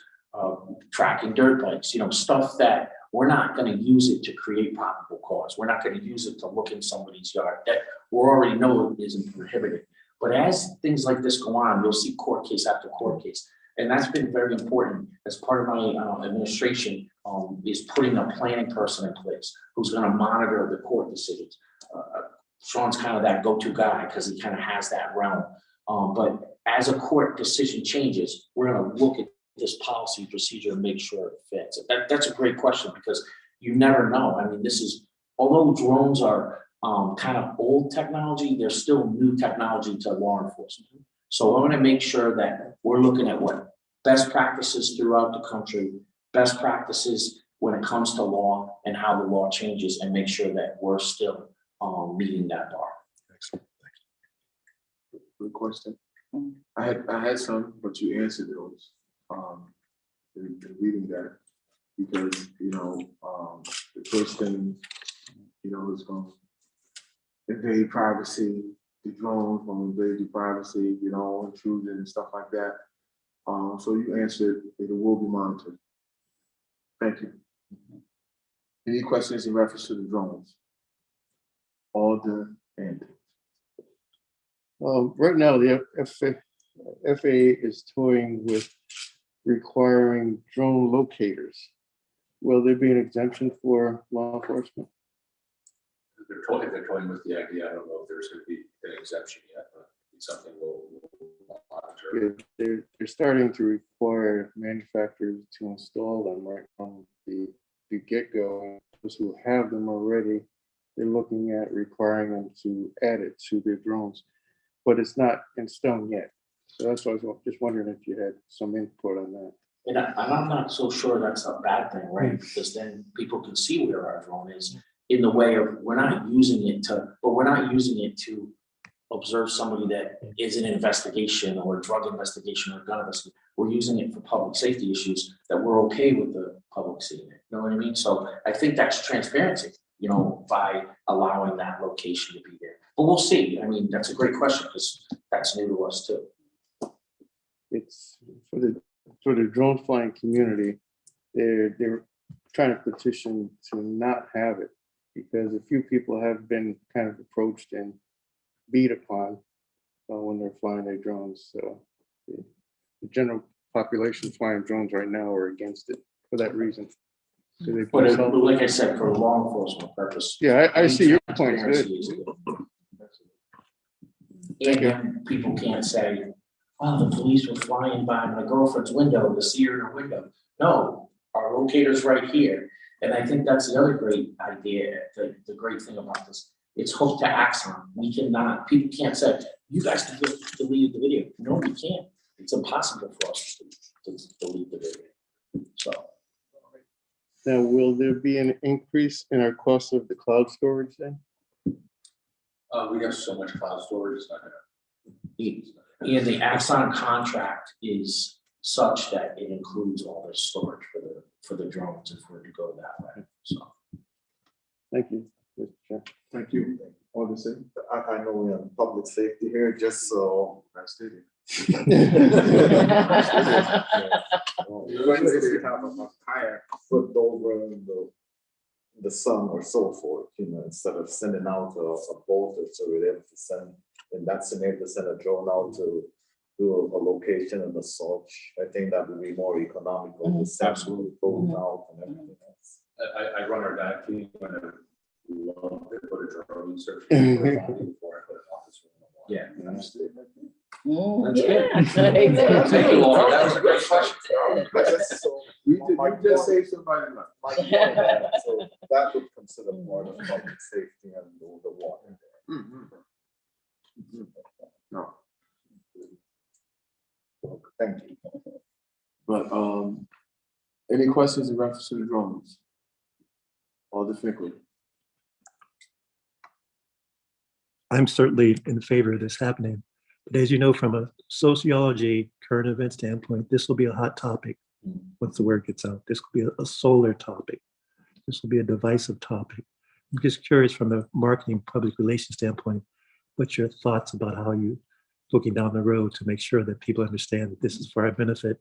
tracking dirt bikes, stuff that we're not going to use it to create probable cause. We're not going to use it to look in somebody's yard that we already know isn't prohibited. But as things like this go on, you'll see court case after court case. And that's been very important as part of my administration is putting a planning person in place who's going to monitor the court decisions. Sean's kind of that go-to guy because he kind of has that realm. But as a court decision changes, we're going to look at this policy procedure and make sure it fits. That's a great question because you never know. I mean, although drones are kind of old technology, they're still new technology to law enforcement. So I want to make sure that we're looking at what best practices throughout the country, best practices when it comes to law and how the law changes, and make sure that we're still meeting that bar. Excellent. Good question. I had some, but you answered those. In reading that, because, the person, is going to invade privacy, the drones going to invade your privacy, intrusion and stuff like that. So you answered, it will be monitored. Thank you. Any questions in reference to the drones? Alder and. Right now, the FAA is toying with requiring drone locators. Will there be an exemption for law enforcement? They're toying with the idea. I don't know if there's going to be an exemption yet, but it's something we'll monitor. Yeah, they're starting to require manufacturers to install them right from the get-go. Those who have them already, they're looking at requiring them to add it to their drones, but it's not in stone yet. So that's why I was just wondering if you had some input on that. And I'm not so sure that's a bad thing, right? Because then people can see where our drone is in the way of, we're not using it to observe somebody that is in an investigation or a drug investigation or gun investigation. We're using it for public safety issues that we're okay with the public seeing it. You know what I mean? So I think that's transparency, by allowing that location to be there. But we'll see. I mean, that's a great question because that's new to us too. It's for the drone flying community. They're trying to petition to not have it because a few people have been kind of approached and beat upon when they're flying their drones. So the general population flying drones right now are against it for that reason. So But like I said, for a law enforcement purpose. yeah, I see your point. Good. Transparency is good. And people can't say, "Oh, the police were flying by my girlfriend's window to see her in her window." No, our locator's right here. And I think that's the other great idea, the great thing about this. It's hooked to Axon. People can't say, "You guys deleted the video." No, we can't. It's impossible for us to delete the video. So. Now, will there be an increase in our cost of the cloud storage then? We got so much cloud storage, it's not gonna. And the Axon contract is such that it includes all the storage for the drones if we're to go that way. So. Thank you, Mr. Chair. Thank you. Alder say. I know we're on public safety here, just so. That's it. When they have a kayak flipped over in the sun or so forth, instead of sending out a boat, so we're able to send, in that scenario, to send a drone out to do a location and a search. I think that would be more economical to send Absolutely. boat out and everything else. I run our dive team and I love to put a drone search before I put an officer in the water. Yeah. Understood. That's Yeah. Thank you, Laura. That was a great question. You just saved somebody life. So that would consider more of public safety and the water. No, Thank you. but, any questions in reference to the drones? Alder Finkley. I'm certainly in favor of this happening. But as you know, from a sociology, current event standpoint, this will be a hot topic once the word gets out. This will be a solar topic. This will be a divisive topic. I'm just curious from a marketing public relations standpoint, what's your thoughts about how you looking down the road to make sure that people understand that this is for our benefit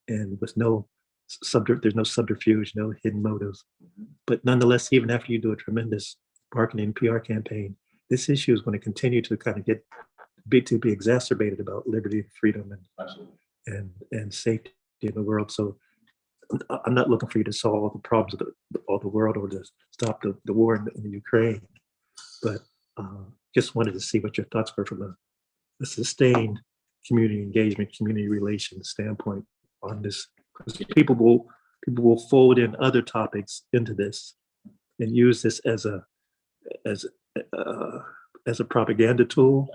and with there's no subterfuge, no hidden motives. But nonetheless, even after you do a tremendous marketing PR campaign, this issue is going to continue to kind of be exacerbated about liberty, freedom, and safety in the world. So I'm not looking for you to solve all the problems of the world or to stop the war in the Ukraine, but just wanted to see what your thoughts were from a sustained community engagement, community relations standpoint on this. Because people will fold in other topics into this and use this as a propaganda tool,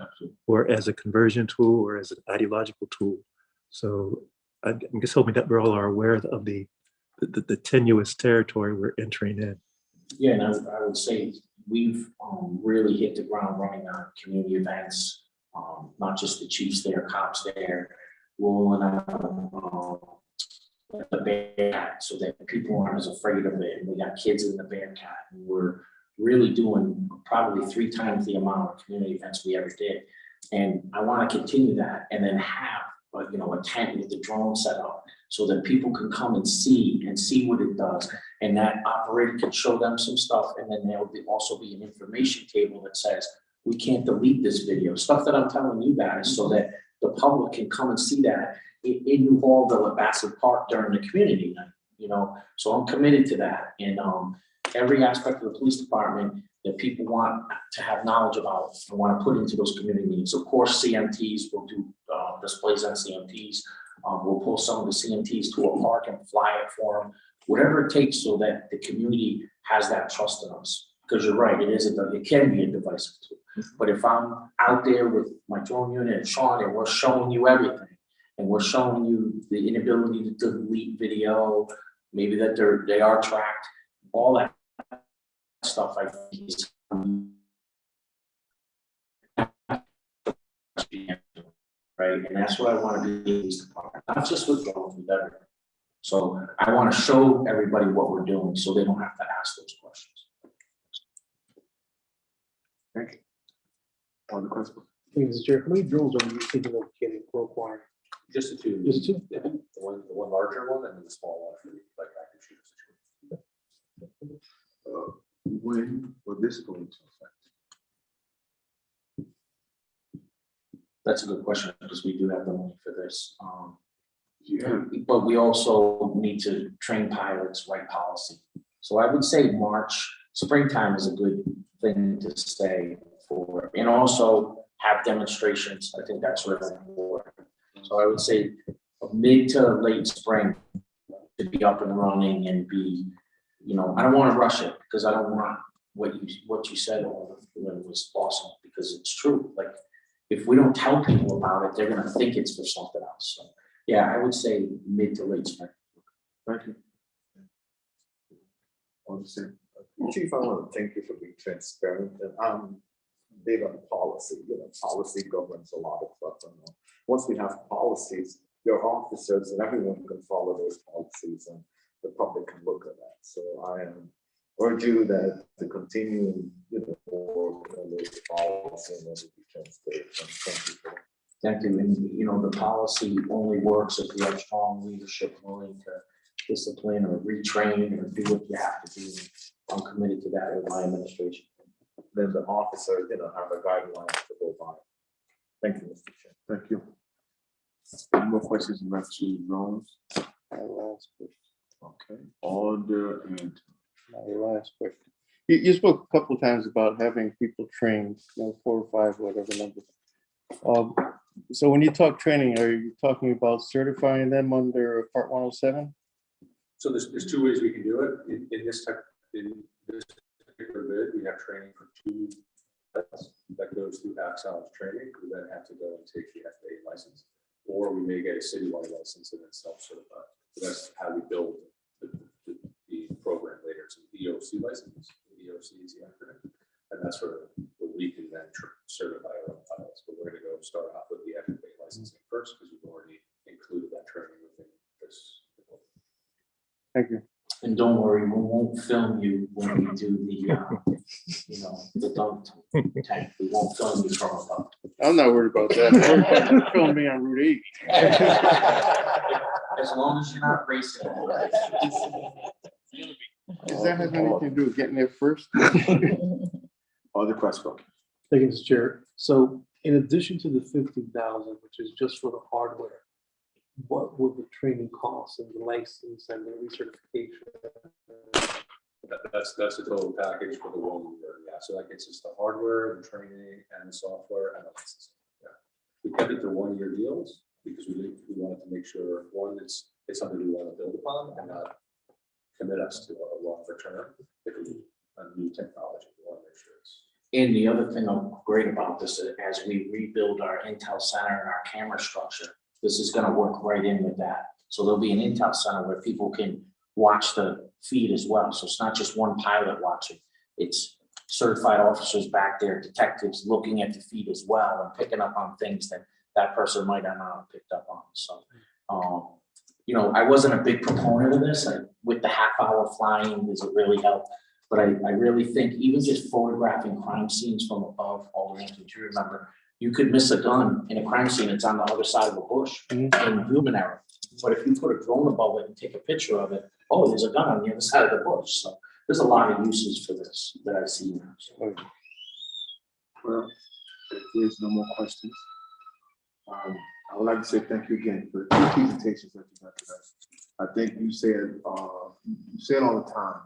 or as a conversion tool, or as an ideological tool. So I'm just hoping that we all are aware of the tenuous territory we're entering in. Yeah, and I would say we've really hit the ground running on community events, not just the chiefs there, cops there, rolling out the Bearcat so that people aren't as afraid of it. And we got kids in the Bearcat, and we're really doing probably 3 times the amount of community events we ever did. And I want to continue that and then have, a tent with the drone set up so that people can come and see what it does. And that operator can show them some stuff. And then there'll also be an information table that says, we can't delete this video, stuff that I'm telling you guys so that the public can come and see that in New Hallville at Bassett Park during the community night, so I'm committed to that. And every aspect of the police department that people want to have knowledge about and want to put into those community meetings. Of course, CMTs will do displays on CMTs. We'll pull some of the CMTs to a park and fly it for them, whatever it takes so that the community has that trust in us. Because you're right, it can be a divisive tool. But if I'm out there with my drone unit and Sean, and we're showing you everything, and we're showing you the inability to delete video, maybe that they are tracked, all that stuff, I think is right, and that's what I want to be in this department, not just with drones, with everything. So I want to show everybody what we're doing, so they don't have to ask those questions. Thank you. Other questions? Mr. Chair, how many drones are you thinking of getting for acquiring? Just the two. Just the two? Yeah, the one larger one and then the small one for like active shooter situation. When will this go into effect? That's a good question, because we do have the money for this. Yeah. But we also need to train pilots, write policy. So I would say March, springtime is a good thing to say for, and also have demonstrations. I think that's really important. So I would say mid to late spring to be up and running and be, I don't want to rush it, because I don't want what you said was awesome, because it's true. Like, if we don't tell people about it, they're going to think it's for something else. So yeah, I would say mid to late spring. Thank you. Understand. Chief, I want to thank you for being transparent, and I'm big on policy. Policy governs a lot of stuff. And once we have policies, your officers and everyone can follow those policies, and the public can look at that. So I urge you that to continue, work on those policies and to be transparent. Thank you for that. Thank you. And, the policy only works if you have strong leadership willing to discipline or retrain or do what you have to do. I'm committed to that with my administration. Then the officer, have a guideline to go by. Thank you, Mr. Chair. Thank you. Any more questions in reference to drones? My last question. Okay, Alder and My last question. You spoke a couple of times about having people trained, 4 or 5, whatever number. So when you talk training, are you talking about certifying them under Part 107? So there's 2 ways we can do it. In this particular bid, we have training for 2 that goes through Axon's training. We then have to go and take the FAA license, or we may get a citywide license and then self-certify. So that's how we build the program later. It's an EOC license. EOC is the acronym, and that's where we can then certify our own pilots. But we're going to go start off with the FAA licensing first, because we've already included that training within this. Thank you. And don't worry, we won't film you when we do the dunk tank. We won't film you from above. I'm not worried about that. Film me on Route 8. As long as you're not racing. Does that have anything to do with getting there first? other questions? Thank you, Mr. Chair. So in addition to the 50,000, which is just for the hardware, what would the training cost and the license and the recertification? That's the total package for the 1 year. Yeah, so that gets us the hardware, the training, and the software, and the licensing. Yeah, we kept it to 1 year deals because we wanted to make sure, one, it's something we want to build upon and not commit us to a longer term. If we a new technology, we want to make sure it's. And the other thing great about this is as we rebuild our Intel Center and our camera structure, this is going to work right in with that. So there'll be an Intel Center where people can watch the feed as well. So it's not just one pilot watching. It's certified officers back there, detectives looking at the feed as well and picking up on things that person might not have picked up on. So, you know, I wasn't a big proponent of this, with the half-hour flying, does it really help? But I really think even just photographing crime scenes from above, all the answers you remember, you could miss a gun in a crime scene, it's on the other side of a bush in human error. But if you put a drone above it and take a picture of it, oh, there's a gun on the other side of the bush. So there's a lot of uses for this that I see now. So, Well, if there's no more questions, I would like to say thank you again for the two presentations that you got today. I think you say it all the time.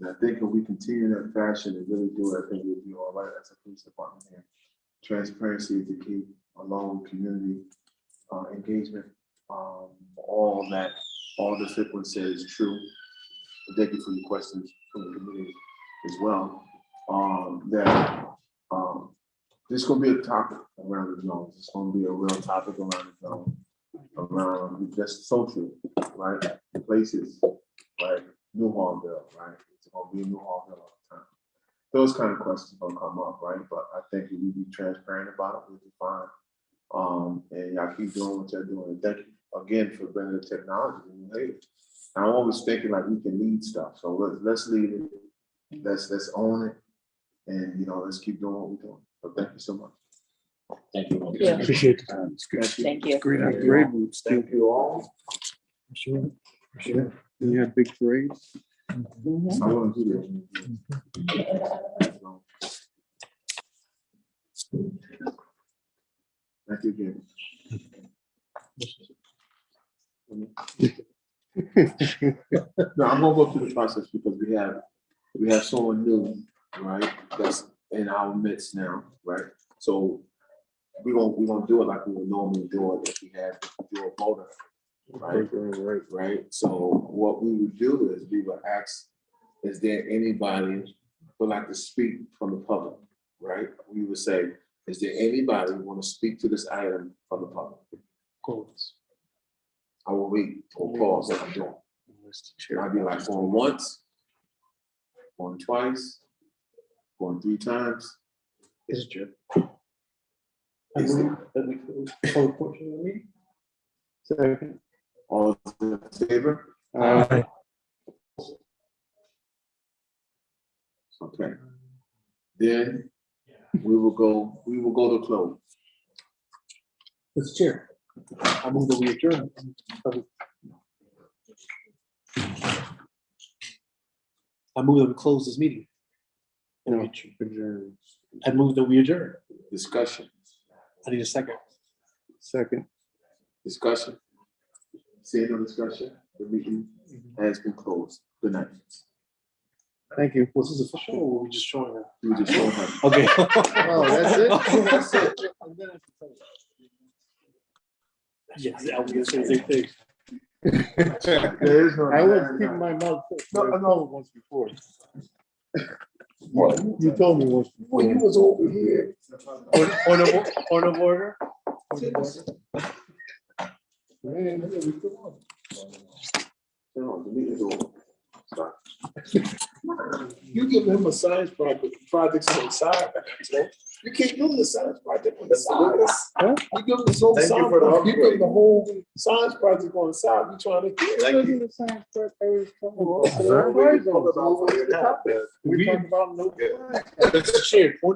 And I think if we continue in that fashion and really do it, I think we'll be all right as a police department here. Transparency is the key, along with community engagement. All that, all the Fickle said is true. Thank you for your questions from the community as well. This is going to be a topic around the zone. It's going to be a real topic around the zone, around just social, right? Places like New Hallville, right? It's going to be New Hallville all the time. Those kind of questions going to come up, right? But I think if we be transparent about it, we'll be fine. And y'all keep doing what you're doing. And thank you again for bringing the technology. Hey, I'm always thinking like we can lead stuff. So let's lead it. Let's own it. And let's keep doing what we're doing. So thank you so much. thank you. Yeah. Appreciate the time. Thank you. Great parade routes. Thank you all. Sure. Sure. You have big parades. Mhm. I want to do this. Thank you again. No, I'm gonna go through the process because we have someone new, right? That's in our midst now, right? So we're gonna do it like we would normally do it if we had to do a voter. Right. So what we would do is we would ask, is there anybody who would like to speak from the public, right? We would say, is there anybody who want to speak to this item from the public? I will wait or pause if I'm doing. I'll be like going once, going twice, going 3 times. Is it true? Is it? That we close the public portion of the meeting? Second. All in favor? Okay. Then we will go to close. Mr. Chair, I move that we adjourn. I move that we close this meeting. No, adjourn. I move that we adjourn. Discussion, I need a second. Second. discussion. Seeing no discussion, the meeting has been closed. Good night. Thank you. Was this official or were we just showing her? You were just showing her. Okay. Oh, that's it? That's it. Yes, I was gonna say the same thing. There is no. I was keeping my mouth shut. I know once before. You told me once before. When you was over here. Point of order? Man, no, the meeting is over. Stop. You give him a science project on the side. You can't give him the science project on the side. Huh? You give him the whole Thank you science, for the you give him upgrade. the whole science project on the side. You trying to. Thank you. We're talking about no. Mr. Chair,